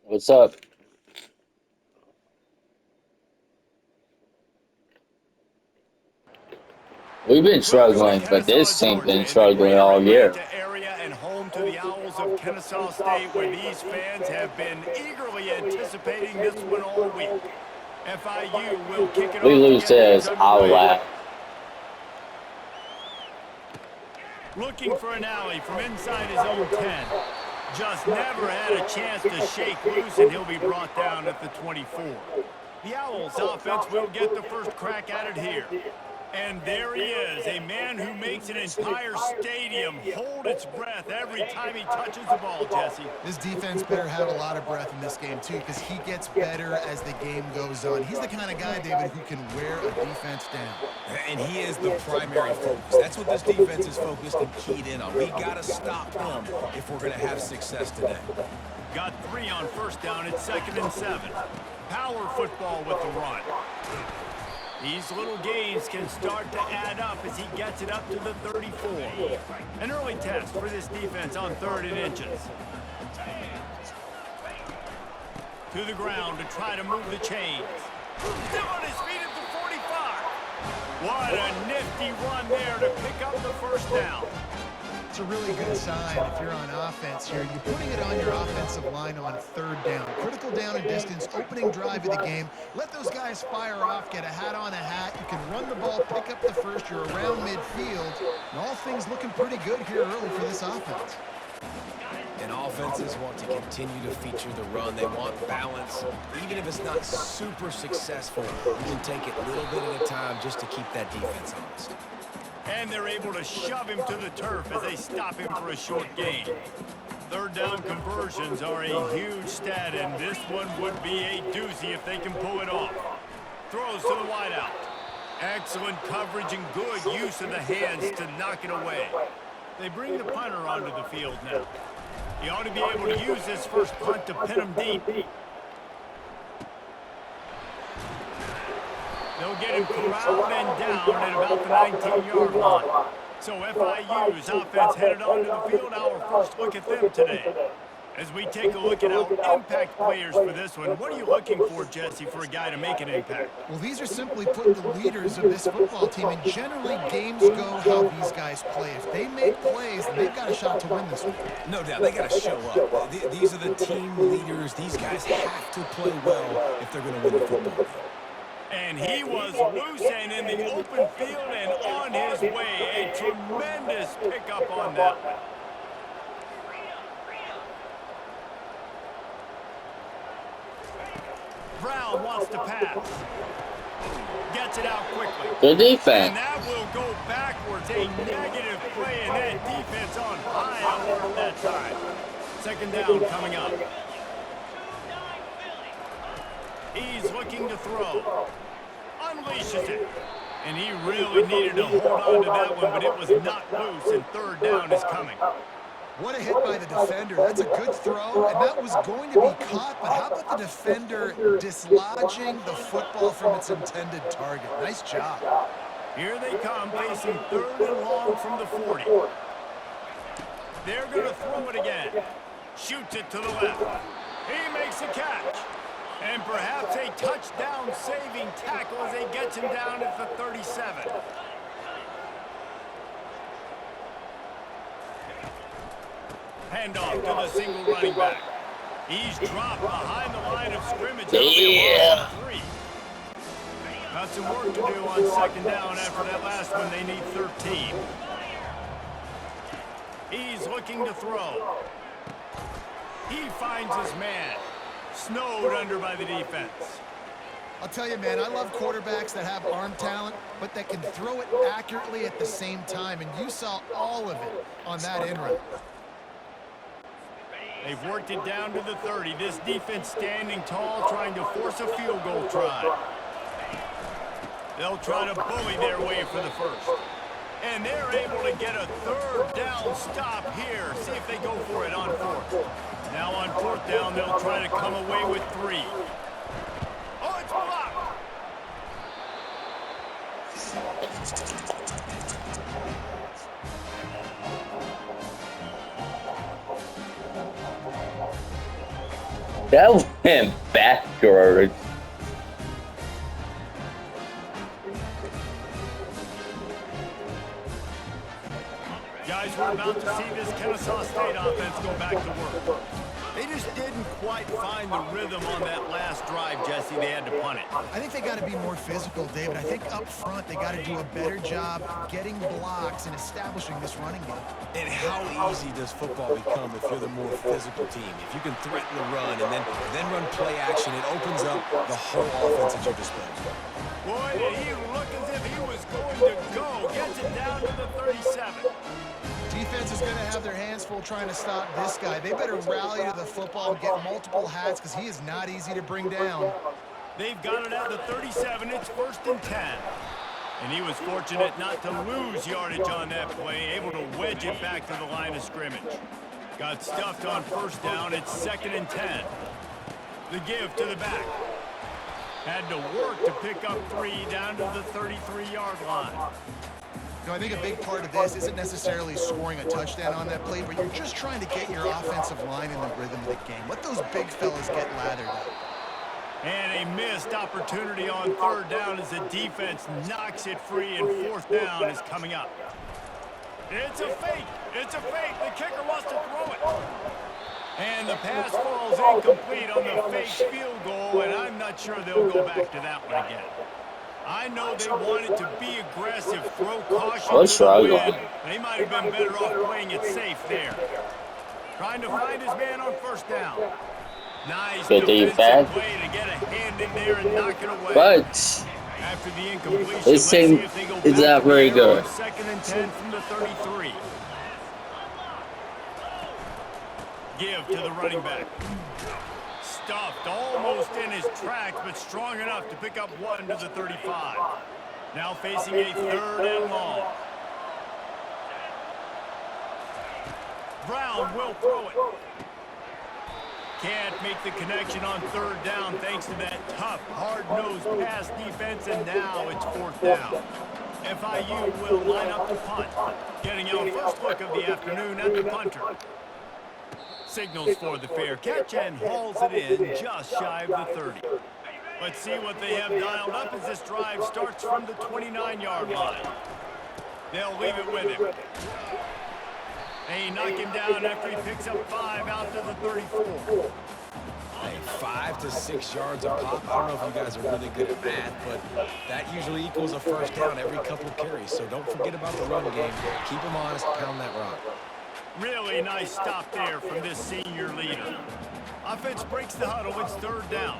What's up? We've been Welcome to struggling, but Kennesaw, this team's Georgia, been in the struggling greater all year. Atlanta area and home to the Owls of Kennesaw State, where these fans have been eagerly anticipating this one all week. FIU will kick it We off to lose get things this, I'll underway. laugh. Looking for an alley from inside his own 10. Just never had a chance to shake loose, and he'll be brought down at the 24. The Owls offense will get the first crack at it here. And there he is, a man who makes an entire stadium hold its breath every time he touches the ball, Jesse. This defense better have a lot of breath in this game, too, because he gets better as the game goes on. He's the kind of guy, David, who can wear a defense down. And he is the primary focus. That's what this defense is focused and keyed in on. We got to stop him if we're going to have success today. Got 3 on first down. It's 2nd and 7. Power football with the run. These little gains can start to add up as he gets it up to the 34. An early test for this defense on 3rd and inches. To the ground to try to move the chains. Still on his feet at the 45. What a nifty run there to pick up the first down. It's a really good sign if you're on offense here. You're putting it on your offensive line on 3rd down. Critical down and distance, opening drive of the game. Let those guys fire off, get a hat on a hat. You can run the ball, pick up the first. You're around midfield. And all things looking pretty good here early for this offense. And offenses want to continue to feature the run. They want balance. Even if it's not super successful, you can take it a little bit at a time just to keep that defense honest. And they're able to shove him to the turf as they stop him for a short gain. 3rd down conversions are a huge stat, and this one would be a doozy if they can pull it off. Throws to the wideout. Excellent coverage and good use of the hands to knock it away. They bring the punter onto the field now. He ought to be able to use this first punt to pin him deep. They'll get him corralled and down at about the 19-yard line. So FIU's offense headed onto the field. Our first look at them today. As we take a look at our impact players for this one, what are you looking for, Jesse, for a guy to make an impact? Well, these are simply put the leaders of this football team, and generally games go how these guys play. If they make plays, then they've got a shot to win this one. No doubt, they got to show up. These are the team leaders. These guys have to play well if they're going to win the football game. And he was loose and in the open field and on his way. A tremendous pickup on that one. Brown wants to pass. Gets it out quickly. Good defense. And that will go backwards. A negative play, and that defense on high alert that time. 2nd down coming up. He's looking to throw. Unleashes it. And he really needed to hold on to that one, but it was not loose, and 3rd down is coming. What a hit by the defender. That's a good throw, and that was going to be caught, but how about the defender dislodging the football from its intended target? Nice job. Here they come, facing 3rd and long from the 40. They're going to throw it again. Shoots it to the left. He makes a catch. And perhaps a touchdown-saving tackle as he gets him down at the 37. Handoff to the single running back. He's dropped behind the line of scrimmage. Yeah. Got some work to do on 2nd down after that last one. They need 13. He's looking to throw. He finds his man. Snowed under by the defense. I'll tell you, man, I love quarterbacks that have arm talent, but that can throw it accurately at the same time, and you saw all of it on that in run. They've worked it down to the 30. This defense standing tall, trying to force a field goal try. They'll try to bully their way for the first. And they're able to get a 3rd down stop here. See if they go for it on 4th. Now on 4th down, they'll try to come away with 3. Oh, it's blocked. That went backwards. Guys, we're about to see this Kennesaw State offense go back to work. They just didn't quite find the rhythm on that last drive, Jesse. They had to punt it. I think they got to be more physical, David. I think up front they got to do a better job getting blocks and establishing this running game. And how easy does football become if you're the more physical team? If you can threaten the run and then run play action, it opens up the whole offense at your disposal. Boy, did he look as if he was going to go. Gets it down to the 37. Defense is going to have their hands full trying to stop this guy. They better rally to the football and get multiple hats because he is not easy to bring down. They've got it at the 37. It's 1st and 10. And he was fortunate not to lose yardage on that play, able to wedge it back to the line of scrimmage. Got stuffed on 1st down. It's 2nd and 10. The give to the back. Had to work to pick up 3 down to the 33-yard line. You know, I think a big part of this isn't necessarily scoring a touchdown on that play, but you're just trying to get your offensive line in the rhythm of the game. Let those big fellas get lathered up. And a missed opportunity on 3rd down as the defense knocks it free, and 4th down is coming up. It's a fake. It's a fake. The kicker wants to throw it. And the pass falls incomplete on the fake field goal, and I'm not sure they'll go back to that one again. I know they wanted to be aggressive, throw caution to the wind. They might have been better off playing it safe there. Trying to find his man on 1st down. Nice defensive play to get a hand in there and knock it away. But After the incompletion, this team is not very good. 2nd and 10 from the 33. Give to the running back. Stuffed almost in his tracks, but strong enough to pick up 1 to the 35. Now facing a 3rd and long. Brown will throw it. Can't make the connection on 3rd down thanks to that tough, hard-nosed pass defense, and now it's 4th down. FIU will line up to punt, getting our first look of the afternoon at the punter. Signals for the fair catch and hauls it in just shy of the 30. Let's see what they have dialed up as this drive starts from the 29-yard line. They'll leave it with him. They knock him down after he picks up 5 out to the 34. Hey, 5 to 6 yards a pop. I don't know if you guys are really good at math, but that usually equals a 1st down every couple of carries. So don't forget about the run game. Keep them honest, pound that rock. Really nice stop there from this senior leader. Offense breaks the huddle. It's 3rd down.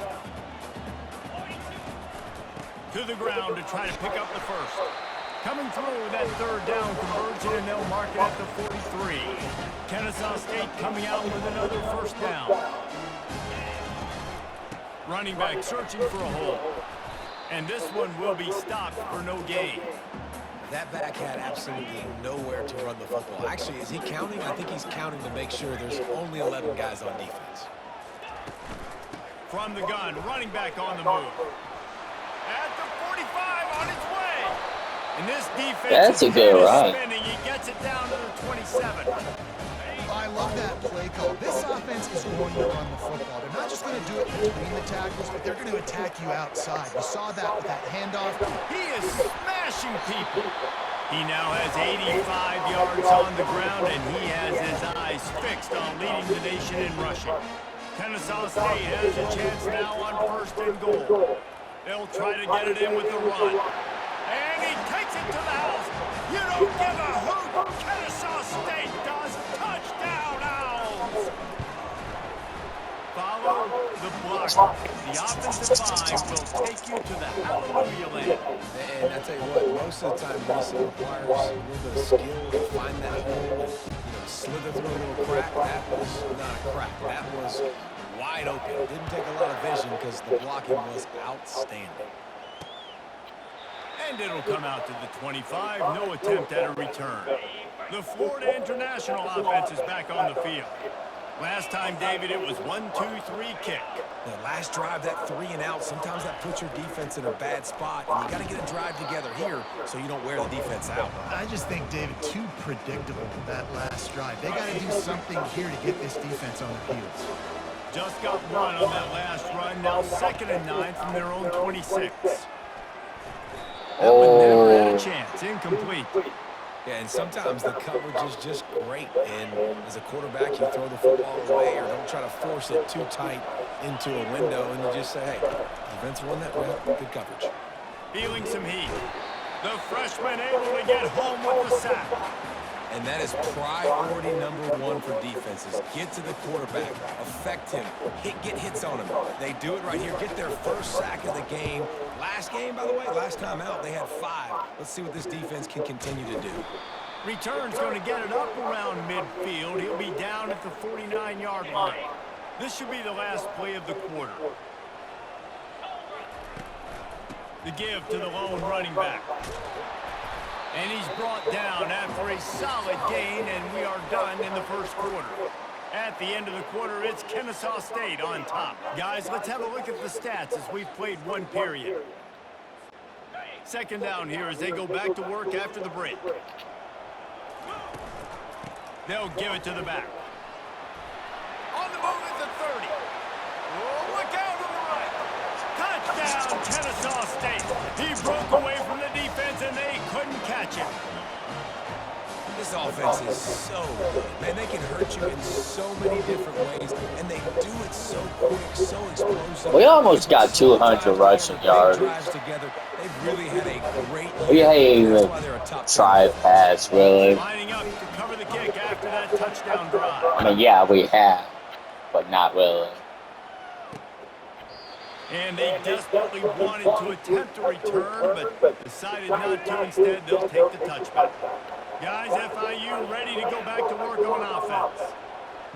To the ground to try to pick up the 1st. Coming through that 3rd down conversion, and they'll mark it at the 43. Kennesaw State coming out with another 1st down. Running back searching for a hole. And this one will be stopped for no gain. That back had absolutely nowhere to run the football. Actually, is he counting? I think he's counting to make sure there's only 11 guys on defense. From the gun, running back on the move. At the 45 on its way. And this defense is spinning. He gets it down to the 27. I love that play call. This offense is going to run the football. They're not just going to do it between the tackles, but they're going to attack you outside. You saw that with that handoff. He is smashing people. He now has 85 yards on the ground, and he has his eyes fixed on leading the nation in rushing. Kennesaw State has a chance now on 1st and goal. They'll try to get it in with the run. And he takes it to the house. You don't give a hoot. Kennesaw State does. Touchdown, Owls. Follow the block. The offensive line will take you to the hallelujah land. And I tell you what, most of the time, this requires a little bit of skill to find that hole and slither through a little crack. That was not a crack. That was wide open. Didn't take a lot of vision because the blocking was outstanding. And it'll come out to the 25. No attempt at a return. The Florida International offense is back on the field. Last time, David, it was 1-2-3 kick. The last drive, that 3 and out, sometimes that puts your defense in a bad spot, and you got to get a drive together here so you don't wear the defense out. I just think, David, too predictable that last drive. They got to do something here to get this defense on their heels. Just got one on that last run. Now 2nd and 9 from their own 26. That one never had a chance. Incomplete. Yeah, and sometimes the coverage is just great. And as a quarterback, you throw the football away or don't try to force it too tight into a window, and you just say, hey, defense won that rep. Good coverage. Feeling some heat. The freshman able to get home with the sack. And that is priority #1 for defenses. Get to the quarterback, affect him, get hits on him. They do it right here. Get their first sack of the game. Last game, by the way, last time out, they had 5. Let's see what this defense can continue to do. Return's going to get it up around midfield. He'll be down at the 49-yard line. This should be the last play of the quarter. The give to the lone running back. And he's brought down after a solid gain, and we are done in the first quarter. At the end of the quarter, it's Kennesaw State on top. Guys, let's have a look at the stats as we've played one period. 2nd down here as they go back to work after the break. They'll give it to the back. On the move at the 30. Oh, look out on the right. Touchdown, Kennesaw State. He broke away from the defense, and they couldn't catch him. This offense is so good. Man, they can hurt you in so many different ways, and they do it so quick, so explosive. We almost got 200 rushing yards. They've really had a great year. We ain't even try pass, really. Lining up to cover the kick after that touchdown drive. I mean, yeah, we have, but not really. And they desperately wanted to attempt a return, but decided not to. Instead, they'll take the touchback. Guys, FIU ready to go back to work on offense.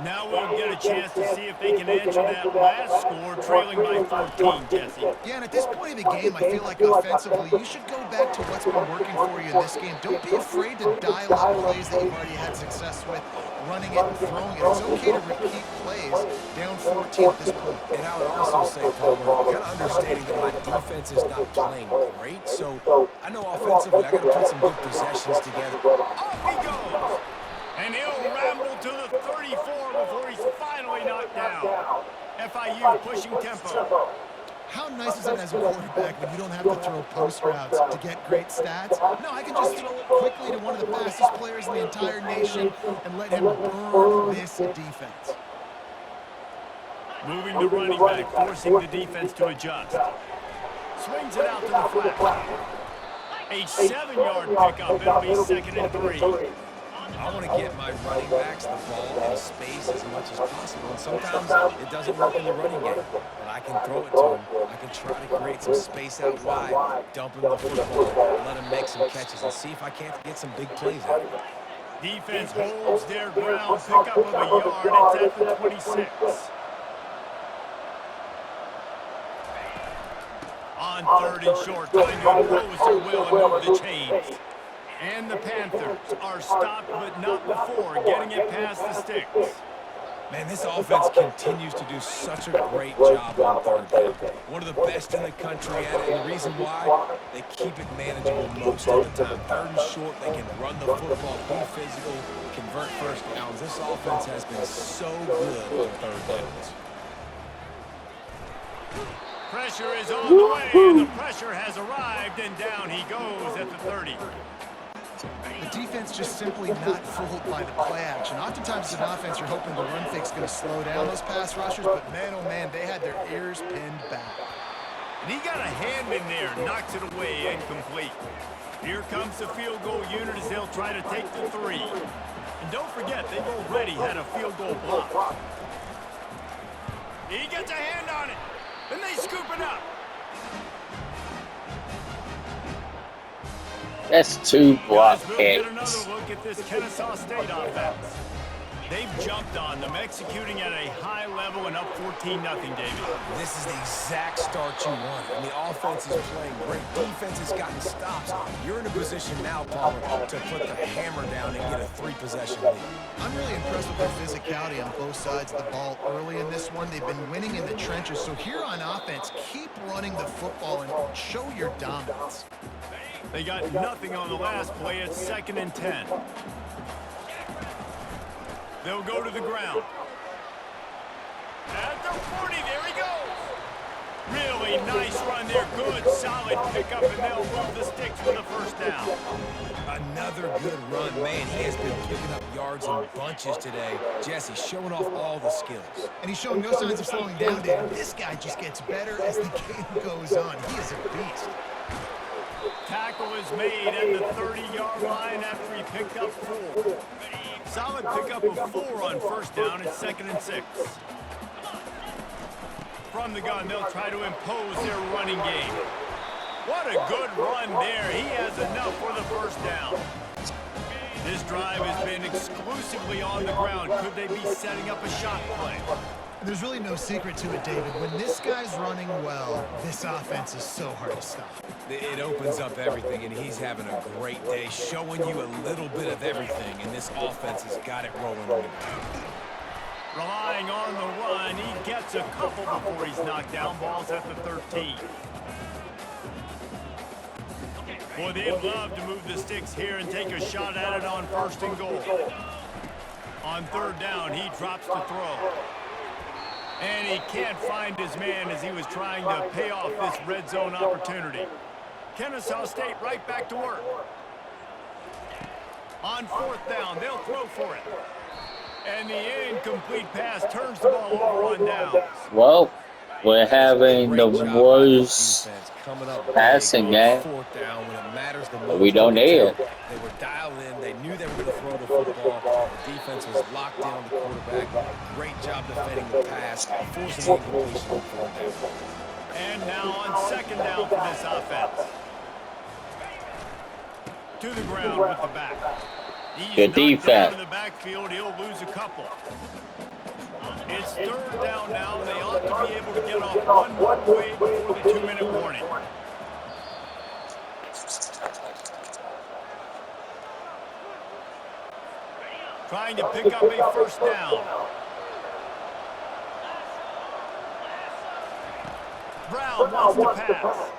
Now we'll get a chance to see if they can answer that last score, trailing by 14, Jesse. Yeah, and at this point in the game, I feel like offensively, you should go back to what's been working for you in this game. Don't be afraid to dial up plays that you've already had success with, running it and throwing it. It's okay to repeat plays down 14 at this point. And I would also say, Palmer, kind of understanding that my defense is not playing great, so I know offensively I got to put some good possessions together. Off he goes! And he'll ramble to the 34 before he's finally knocked down. FIU pushing tempo. How nice is it as a quarterback when you don't have to throw post routes to get great stats? No, I can just throw it quickly to one of the fastest players in the entire nation and let him burn this defense. Moving the running back, forcing the defense to adjust. Swings it out to the flat. A 7-yard pickup. It'll be 2nd and 3. I want to get my running backs the ball in space as much as possible. And sometimes it doesn't work in the running game. But I can throw it to them. I can try to create some space out wide, dump him the football, let him make some catches, and see if I can't get some big plays out of it. Defense holds their ground, pickup of a yard. It's at the 26. On 3rd and short, trying to impose their will and move the chains. And the Panthers are stopped, but not before getting it past the sticks. Man, this offense continues to do such a great job on 3rd down. One of the best in the country at it, and the reason why, they keep it manageable most of the time. 3rd and short, they can run the football, be physical, convert first downs. This offense has been so good on 3rd downs. Pressure is on the way, and the pressure has arrived, and down he goes at the 30. The defense just simply not fooled by the play action. Oftentimes as an offense, you're hoping the run fake's going to slow down those pass rushers, but man, oh man, they had their ears pinned back. And he got a hand in there, knocks it away, incomplete. Here comes the field goal unit as they'll try to take the 3. And don't forget, they've already had a field goal block. He gets a hand on it, and they scoop it up. That's 2 block We'll get kicks. another look at this Kennesaw State offense. They've jumped on them, executing at a high level and up 14-0, David. This is the exact start you want. And the offense is playing great. Defense has gotten stops. You're in a position now, Palmer, to put the hammer down and get a 3-possession lead. I'm really impressed with their physicality on both sides of the ball early in this one. They've been winning in the trenches. So here on offense, keep running the football and show your dominance. They got nothing on the last play. It's 2nd and 10. They'll go to the ground. At the 40, there he goes. Really nice run there. Good, solid pickup, and they'll move the sticks for the first down. Another good run. Man, he has been picking up yards in bunches today. Jesse showing off all the skills. And he's showing no signs of slowing down, David. This guy just gets better as the game goes on. He is a beast. Tackle is made at the 30-yard line after he picked up 4. Solid pickup of 4 on first down. It's 2nd and 6. From the gun, they'll try to impose their running game. What a good run there. He has enough for the first down. This drive has been exclusively on the ground. Could they be setting up a shot play? There's really no secret to it, David. When this guy's running well, this offense is so hard to stop. It opens up everything, and he's having a great day, showing you a little bit of everything, and this offense has got it rolling on the ground. Relying on the run, he gets a couple before he's knocked down. Ball's at the 13. Boy, they'd love to move the sticks here and take a shot at it on 1st and goal. On 3rd down, he drops the throw. And he can't find his man as he was trying to pay off this red zone opportunity. Kennesaw State right back to work. On 4th down, they'll throw for it. And the incomplete pass turns the ball over on downs. Well, we're having the worst passing game. We don't need it. They were dialed in. They knew they were going to throw the football. The defense was locked down the quarterback. Great job defending the pass, forcing the incompletion on 4th down. And now on 2nd down for this offense. To the ground with the back. Good defense. In the backfield, he'll lose a couple. It's 3rd down now, and they ought to be able to get off one play before the 2-minute warning. Trying to pick up a 1st down. Brown wants to pass.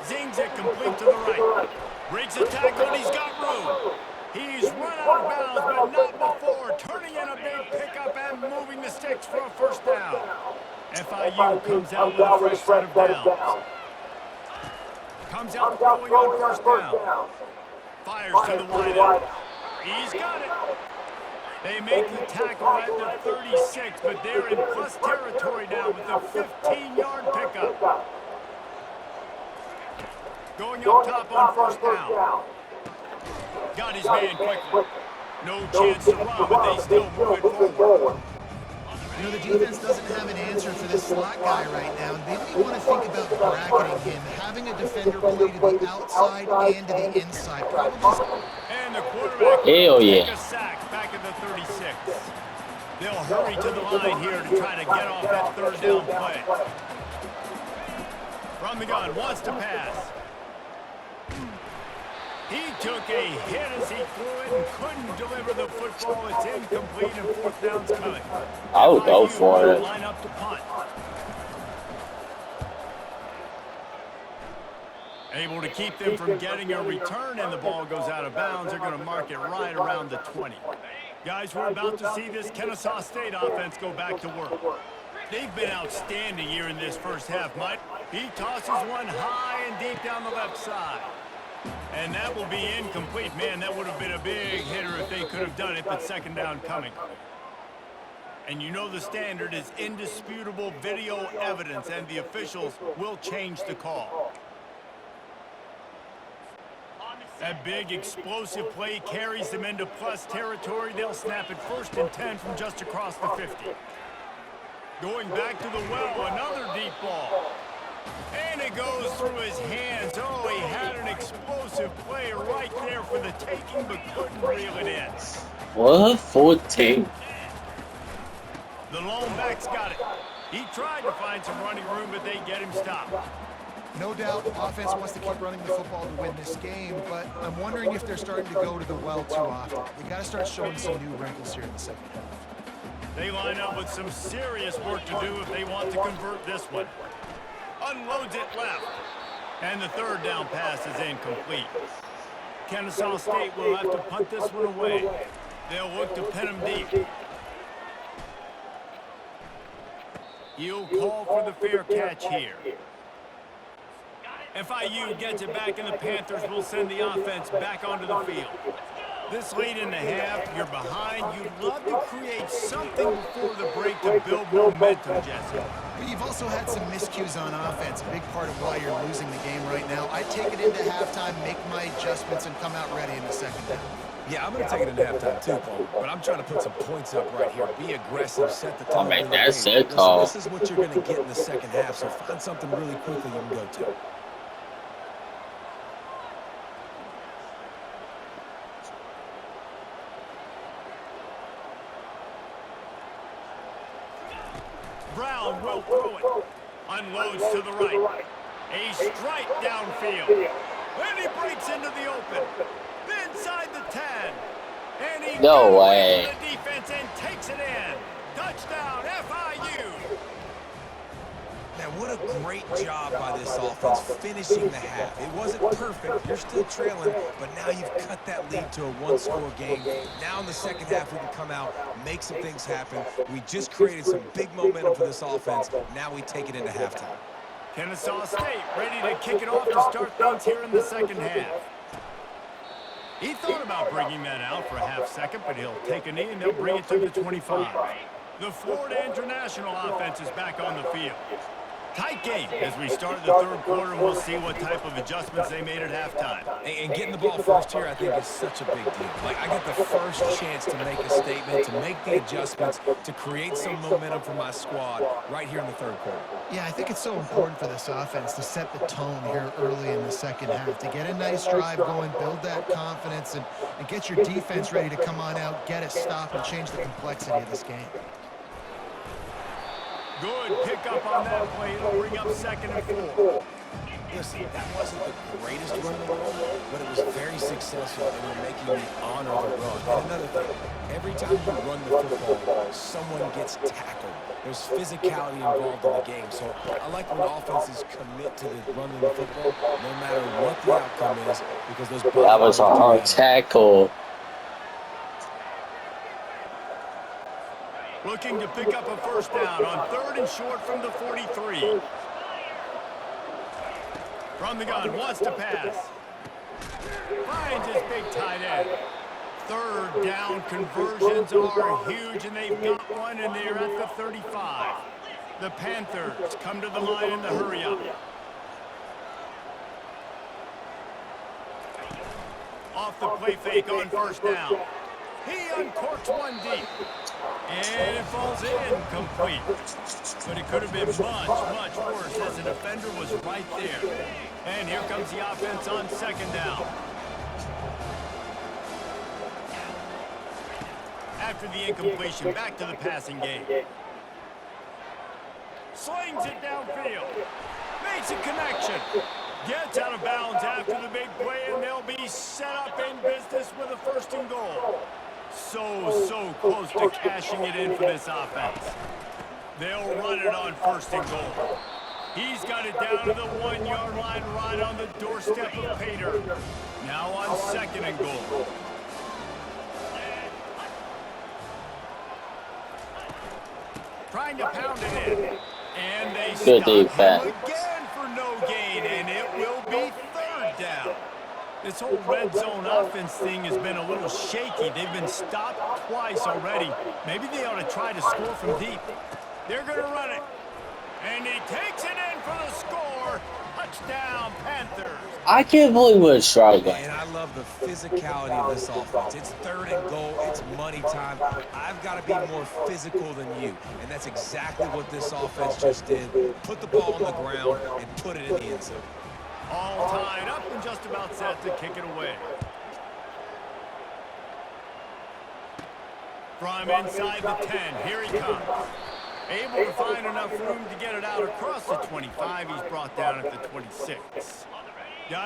Zings it complete to the right. Breaks a tackle, and he's got room. He's run out of bounds, but not before. Turning in a big pickup and moving the sticks for a 1st down. FIU comes out with a fresh set of downs. Comes out throwing on 1st down. Fires to the wideout. He's got it. They make the tackle at the 36, but they're in plus territory now with a 15-yard pickup. Going up top on 1st down. Got his man quickly. No chance to run, but they still move it forward. You know, the defense doesn't have an answer for this slot guy right now. They may want to think about bracketing him, having a defender play to the outside and to the inside. Probably. And the quarterback will take a sack back at the 36. They'll hurry to the line here to try to get off that 3rd down play. From the gun, wants to pass. He took a hit as he threw it and couldn't deliver the football. It's incomplete and 4th down's coming. I would go for it. Line up to punt. Able to keep them from getting a return, and the ball goes out of bounds. They're going to mark it right around the 20. Guys, we're about to see this Kennesaw State offense go back to work. They've been outstanding here in this 1st half, Mike. He tosses one high and deep down the left side. And that will be incomplete. Man, that would have been a big hitter if they could have done it, but 2nd down coming. And you know the standard is indisputable video evidence, and the officials will change the call. That big explosive play carries them into plus territory. They'll snap it 1st and 10 from just across the 50. Going back to the well, another deep ball. And it goes through his hands. Oh, he had an explosive play right there for the taking, but couldn't reel it in. What? 14? The lone back's got it. He tried to find some running room, but they get him stopped. No doubt the offense wants to keep running the football to win this game, but I'm wondering if they're starting to go to the well too often. They got to start showing some new wrinkles here in the 2nd half. They line up with some serious work to do if they want to convert this one. Unloads it left. And the 3rd down pass is incomplete. Kennesaw State will have to punt this one away. They'll look to pin him deep. You'll call for the fair catch here. FIU gets it back, and the Panthers will send the offense back onto the field. This late in the half, you're behind. You'd love to create something before the break to build momentum, Jesse. But you've also had some miscues on offense, a big part of why you're losing the game right now. I take it into halftime, make my adjustments, and come out ready in the second half. Yeah, I'm going to take it into halftime too, Cole. But I'm trying to put some points up right here. Be aggressive, set the tone. I mean, for the that's game. it, Cole. Listen, this is what you're going to get in the second half, so find something really quickly you can go to. Brown will throw it. Unloads to the right. A strike downfield. And he breaks into the open. Inside the 10. And he No way. the defense and takes it in. Touchdown, FIU. Man, what a great job by this offense finishing the half. It wasn't perfect. You're still trailing, but now you've cut that lead to a one-score game. Now in the second half, we can come out, make some things happen. We just created some big momentum for this offense. Now we take it into halftime. Kennesaw State ready to kick it off to start things here in the second half. He thought about bringing that out for a half second, but he'll take a knee and they'll bring it to the 25. The Florida International offense is back on the field. Tight game as we start the third quarter, and we'll see what type of adjustments they made at halftime. And getting the ball first here, I think, is such a big deal. Like, I get the first chance to make a statement, to make the adjustments, to create some momentum for my squad right here in the third quarter. Yeah, I think it's so important for this offense to set the tone here early in the second half, to get a nice drive going, build that confidence, and get your defense ready to come on out, get a stop, and change the complexity of this game. Good pickup on that play. It'll bring up 2nd and 4. Listen, that wasn't the greatest run in the world, but it was very successful, and we're making me honor the run. And another thing, every time you run the football, someone gets tackled. There's physicality involved in the game. So I like when offenses commit to the running the football, no matter what the outcome is, because those That was a hard tackle. Looking to pick up a first down on 3rd and short from the 43. From the gun, wants to pass. Finds his big tight end. 3rd down conversions are huge, and they've got one, and they're at the 35. The Panthers come to the line in the hurry-up. Off the play fake on first down. He uncorks one deep. And it falls incomplete. But it could have been much, much worse as the defender was right there. And here comes the offense on 2nd down. After the incompletion, back to the passing game. Slings it downfield. Makes a connection. Gets out of bounds after the big play, and they'll be set up in business with a 1st and goal. So close to cashing it in for this offense. They'll run it on 1st and goal. He's got it down to the 1-yard line right on the doorstep of Pater. Now on 2nd and goal. Trying to pound it in. And they stop him again for no gain, and it will be 3rd down. This whole red zone offense thing has been a little shaky. They've been stopped twice already. Maybe they ought to try to score from deep. They're going to run it. And he takes it in for the score. Touchdown, Panthers. I can't believe we're struggling. And I love the physicality of this offense. It's 3rd and goal. It's money time. I've got to be more physical than you. And that's exactly what this offense just did. Put the ball on the ground and put it in the end zone. All tied up and just about set to kick it away. From inside the 10, here he comes. Able to find enough room to get it out across the 25. He's brought down at the 26.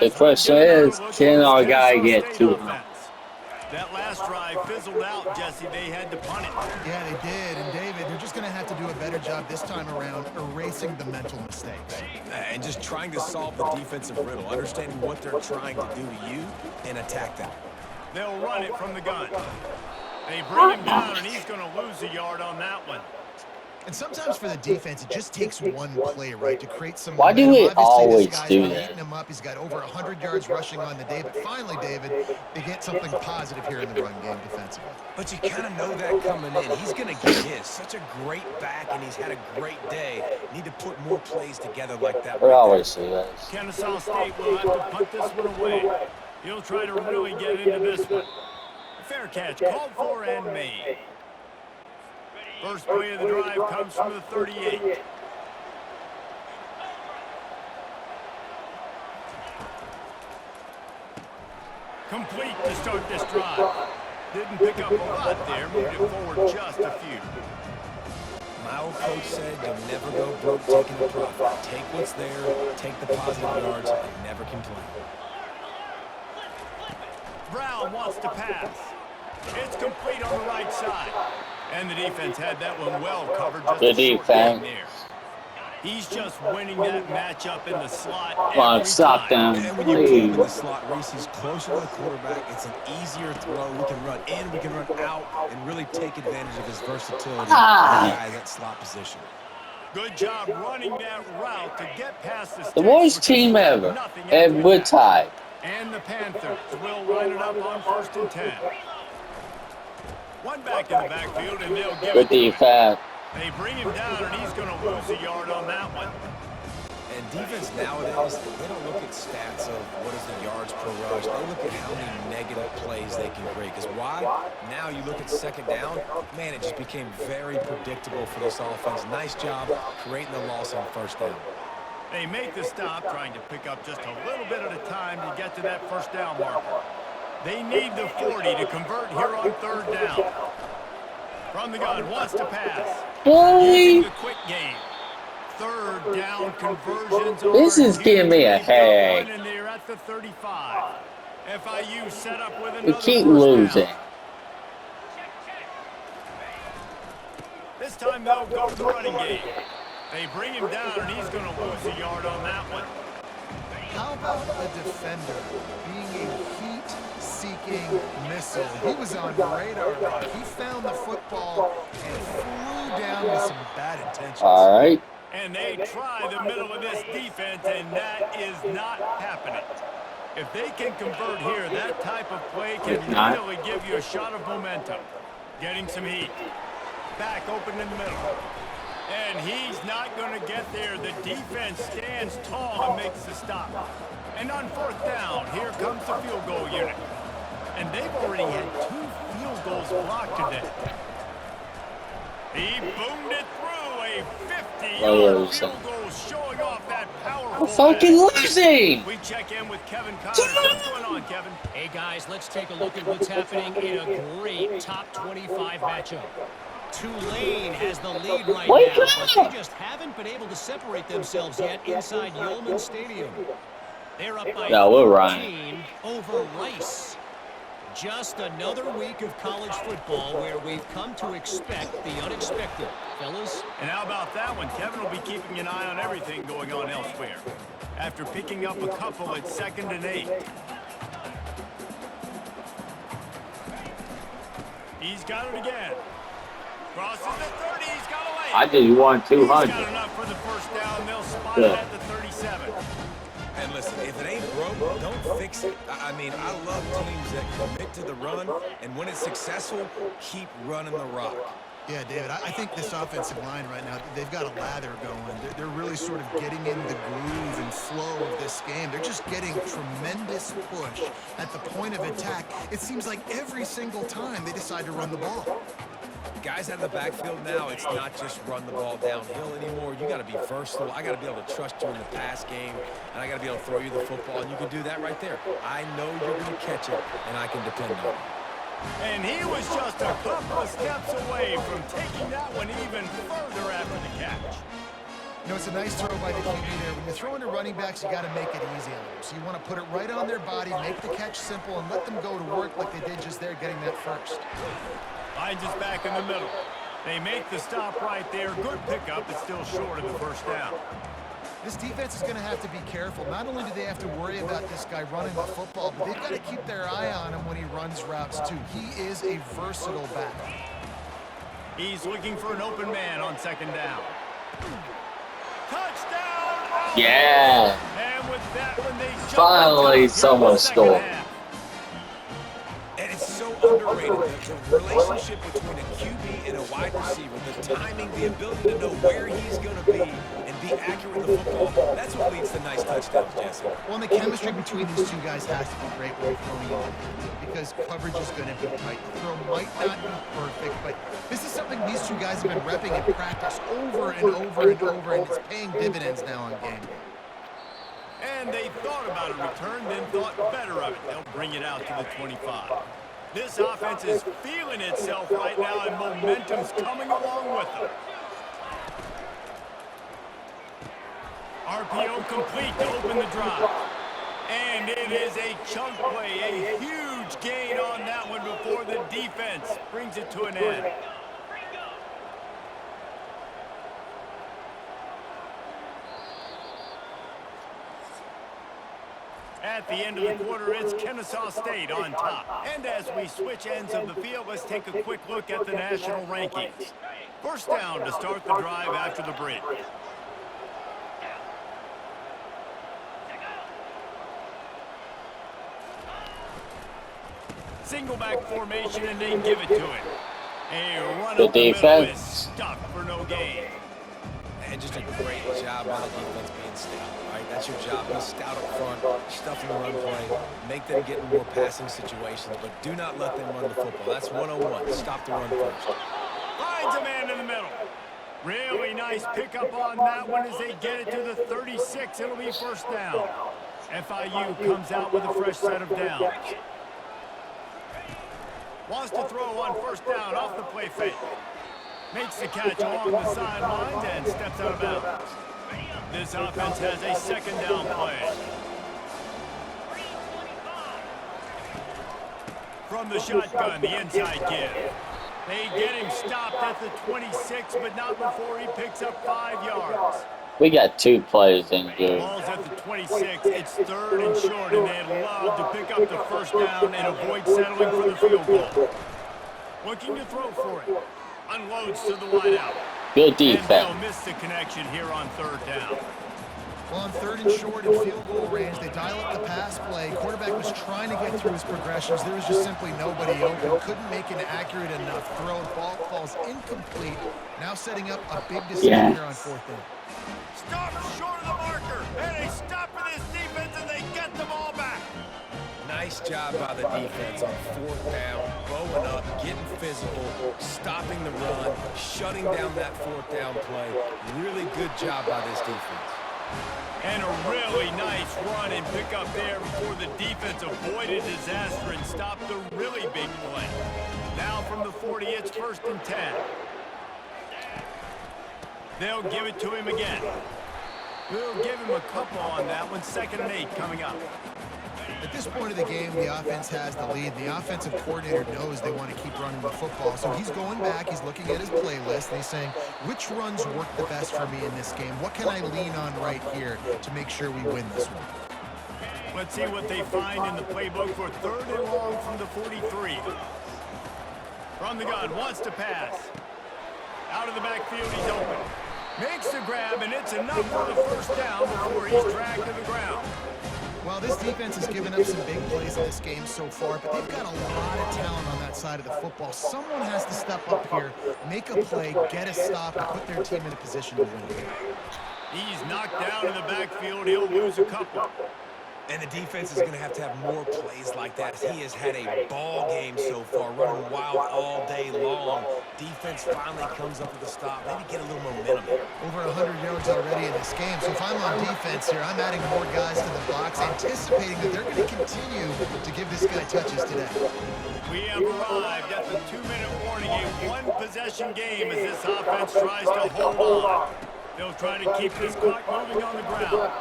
The question is, can our guy get to him? That last drive fizzled out, Jesse. They had to punt it. Yeah, they did. And, David, they're just going to have to do a better job this time around erasing the mental mistakes. And just trying to solve the defensive riddle, understanding what they're trying to do to you and attack them. They'll run it from the gun. They bring him down, and he's going to lose a yard on that one. And sometimes for the defense, it just takes one play, right, to create some Why do momentum. we Obviously, this always guy's do been that? eating him up. He's got over 100 yards rushing on the day. But finally, David, they get something positive here in the run game defensively. But you kind of know that coming in. He's going to get his. Such a great back, and he's had a great day. Need to put more plays together like that We right always there. do this. Kennesaw State will have to punt this one away. He'll try to really get into this one. Fair catch called for and made. First play of the drive comes from the 38. Complete to start this drive. Didn't pick up a lot there, moved it forward just a few. My old coach said you'll never go broke taking a profit. Take what's there, take the positive yards, and never complain. Brown wants to pass. It's complete on the right side. And the defense had that one well covered, just Good a short defense. game there. He's just winning that matchup in the slot Come on, every stop time. them. And when you put him in the Please. slot, Reese, he's closer to the quarterback. It's an easier throw. We can run in, we can run out, and really take advantage of his versatility as a guy in that slot position. Good job running that route to get past the The sticks worst because team he had ever. nothing And after we're that. tied. And the Panthers will line it up on 1st and 10. One back in the backfield, and they'll give Good it to him. defense. They bring him down, and he's going to lose a yard on that one. And defense nowadays, they don't look at stats of what is the yards per rush. They look at how many negative plays they can create. Because why? Now you look at second down, man, it just became very predictable for this offense. Nice job creating the loss on first down. They make the stop, trying to pick up just a little bit at a time to get to that first down marker. They need the 40 to convert here on 3rd down. From the gun, wants to pass. Using Boy, the quick game. 3rd down conversions this are is giving me a huge. They've got headache. one, and they're at the 35. FIU set up with We another keep first losing. down. This time they'll go to the running game. They bring him down, and he's going to lose a yard on that one. How about a defender being a heat-seeking missile? He was on radar lock. He found the football and flew down with some bad intentions. All right. And they try the middle of this defense, and that is not happening. If they can convert here, that type of play can If not. really give you a shot of momentum. Getting some heat. Back open in the middle. And he's not going to get there. The defense stands tall and makes the stop. And on 4th down, here comes the field goal unit. And they've already had 2 field goals blocked today. He boomed it through a 50-yard field goal, showing off that powerful. We're fucking losing. We check in with Kevin Connors. What's going on, Kevin? Hey, guys, let's take a look at what's happening in a great top 25 matchup. Tulane has the lead right Wake now, up! but they just haven't been able to separate themselves yet inside Yeoman Stadium. They're up by No, we're 14 over Rice. Just another week of college football where we've come to expect the unexpected. Fellas? And how about that one? Kevin will be keeping an eye on everything going on elsewhere. After picking up a couple at 2nd and 8. He's got it again. Crosses the 30. He's got a lane. I just want He's 200. got enough for the first down. They'll spot Good. it at the 37. And listen, if it ain't broke, don't fix it. I mean, I love teams that commit to the run, and when it's successful, keep running the rock. Yeah, David, I think this offensive line right now, they've got a lather going. They're really sort of getting in the groove and flow of this game. They're just getting tremendous push at the point of attack. It seems like every single time they decide to run the ball. Guys out of the backfield now, it's not just run the ball downhill anymore. You got to be versatile. I got to be able to trust you in the pass game, and I got to be able to throw you the football, and you can do that right there. I know you're going to catch it, and I can depend on it. And he was just a couple of steps away from taking that one even further after the catch. You know, it's a nice throw by the QB there. When you're throwing to running backs, you got to make it easy on them. So you want to put it right on their body, make the catch simple, and let them go to work like they did just there, getting that first. Finds us back in the middle. They make the stop right there. Good pickup, but still short of the first down. This defense is going to have to be careful. Not only do they have to worry about this guy running the football, but they've got to keep their eye on him when he runs routes too. He is a versatile back. He's looking for an open man on second down. Touchdown! Yeah. And with that one, they jump Finally, into someone the second scored. half. And it's so underrated, the relationship between a QB and a wide receiver, the timing, the ability to know where he's going to be and be accurate with the football, that's what leads to nice touchdowns, Jesse. Well, and the chemistry between these two guys has to be great when you're throwing in because coverage is going to be tight. The throw might not be perfect, but this is something these two guys have been repping in practice over and over and over, and it's paying dividends now on game day. And they thought about a return, then thought better of it. They'll bring it out to the 25. This offense is feeling itself right now, and momentum's coming along with them. RPO complete to open the drive. And it is a chunk play, a huge gain on that one before the defense brings it to an end. At the end of the quarter, it's Kennesaw State on top. And as we switch ends of the field, let's take a quick look at the national rankings. First down to start the drive after the bridge. Single back formation, and they give it to him. A run up the middle is stuck for no gain. And just a great job by the defense being stout, right? That's your job. Be stout up front, stuff in the run play, make them get in more passing situations, but do not let them run the football. That's 101. Stop the run first. Finds a man in the middle. Really nice pickup on that one as they get it to the 36. It'll be first down. FIU comes out with a fresh set of downs. Wants to throw on first down off the play fake. Makes the catch along the sidelines and steps out of bounds. This offense has a second down play. From the shotgun, the inside give. They get him stopped at the 26, but not before he picks up 5 yards. We got 2 players injured. Ball's at the 26. It's third and short, and they'd love to pick up the first down and avoid settling for the field goal. Looking to throw for it. Unloads to the wideout. Good And defense. they'll miss the connection here on third down. Well, on third and short in field goal range, they dial up the pass play. Quarterback was trying to get through his progressions. There was just simply nobody open. Couldn't make an accurate enough throw. Ball falls incomplete. Now setting up a big decision here on fourth down. Stop short of the marker. And a stop for this defense, and they get the ball back. Nice job by the defense on fourth down, bowing up, getting physical, stopping the run, shutting down that fourth down play. Really good job by this defense. And a really nice run and pick up there before the defense avoided disaster and stopped the really big play. Now from the 40, it's first and 10. They'll give it to him again. We'll give him a couple on that one. Second and 8 coming up. At this point of the game, the offense has the lead. The offensive coordinator knows they want to keep running the football. So he's going back, he's looking at his playlist, and he's saying, which runs work the best for me in this game? What can I lean on right here to make sure we win this one? Let's see what they find in the playbook for third and long from the 43. From the gun, wants to pass. Out of the backfield, he's open. Makes the grab, and it's enough for the first down before he's dragged to the ground. Well, this defense has given up some big plays in this game so far, but they've got a lot of talent on that side of the football. Someone has to step up here, make a play, get a stop, and put their team in a position to win. He's knocked down in the backfield. He'll lose a couple. And the defense is going to have more plays like that. He has had a ball game so far, running wild all day long. Defense finally comes up with a stop. Maybe get a little momentum here. Over 100 yards already in this game. So if I'm on defense here, I'm adding more guys to the box, anticipating that they're going to continue to give this guy touches today. We have arrived at the 2-minute warning, a one-possession game as this offense tries to hold on. They'll try to keep this clock moving on the ground.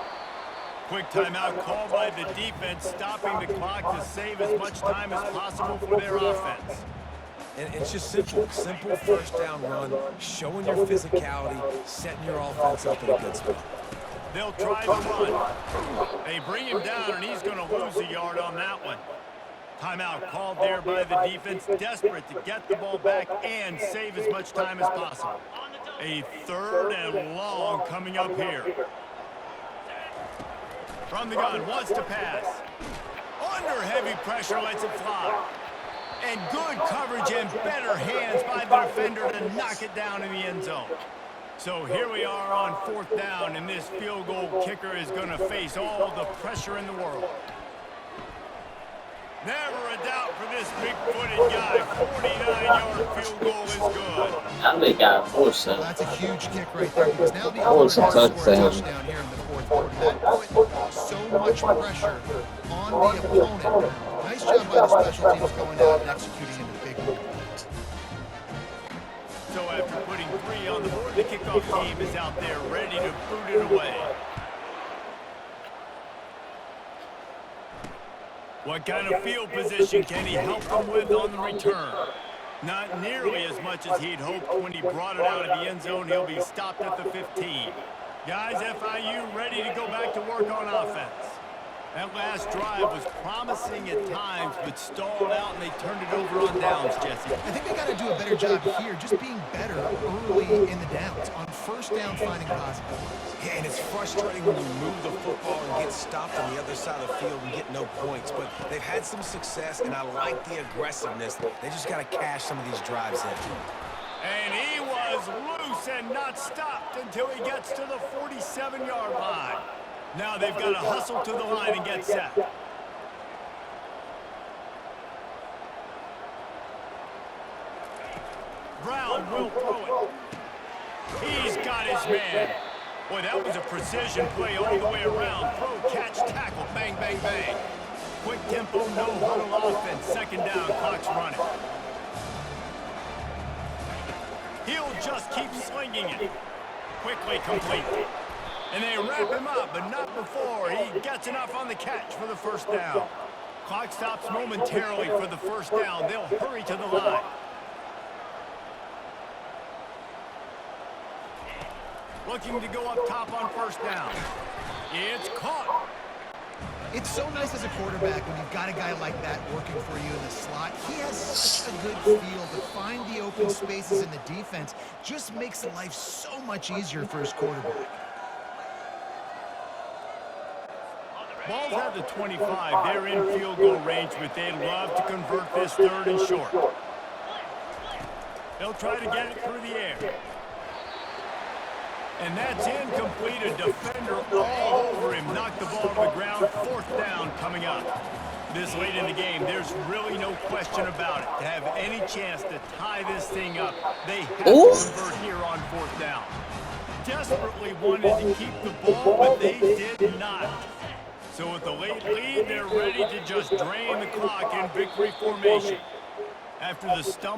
Quick timeout called by the defense, stopping the clock to save as much time as possible for their offense. And it's just simple first down run, showing your physicality, setting your offense up in a good spot. They'll try the run. They bring him down, and he's going to lose a yard on that one. Timeout called there by the defense, desperate to get the ball back and save as much time as possible. A 3rd and long coming up here. From the gun, wants to pass. Under heavy pressure, lets it fly. And good coverage and better hands by the defender to knock it down in the end zone. So here we are on 4th down, and this field goal kicker is going to face all the pressure in the world. Never a doubt for this big-footed guy. 49-yard field goal is good. Now they got Bosa. Well, that's a huge kick right there because now the Bosa offense score a touchdown. touchdown here in the 4th quarter. That put so much pressure on the opponent. Nice job by the special teams going out and executing in the big one. So after putting 3 on the board, the kickoff team is out there ready to boot it away. What kind of field position can he help them with on the return? Not nearly as much as he'd hoped when he brought it out of the end zone. He'll be stopped at the 15. Guys, FIU ready to go back to work on offense. That last drive was promising at times, but stalled out, and they turned it over on downs, Jesse. I think they got to do a better job here, just being better early in the downs. On 1st down, finding positive plays. Yeah, and it's frustrating when you move the football and get stopped on the other side of the field and get no points. But they've had some success, and I like the aggressiveness. They just got to cash some of these drives in. And he was loose and not stopped until he gets to the 47-yard line. Now they've got to hustle to the line and get set. Brown will throw it. He's got his man. Boy, that was a precision play all the way around. Throw, catch, tackle, bang, bang, bang. Quick tempo, no huddle offense. 2nd down, clock's running. He'll just keep slinging it. Quickly complete. And they wrap him up, but not before he gets enough on the catch for the 1st down. Clock stops momentarily for the 1st down. They'll hurry to the line. Looking to go up top on 1st down. It's caught. It's so nice as a quarterback when you've got a guy like that working for you in the slot. He has such a good feel to find the open spaces in the defense. Just makes life so much easier for his quarterback. Ball's at the 25. They're in field goal range, but they'd love to convert this 3rd and short. They'll try to get it through the air. And that's incomplete. A defender all over him. Knocked the ball to the ground. 4th down coming up. This late in the game, there's really no question about it. To have any chance to tie this thing up, they have to convert here on 4th down. Desperately wanted to keep the ball, but they did not. So with the late lead, they're ready to just drain the clock in victory formation. After the stumble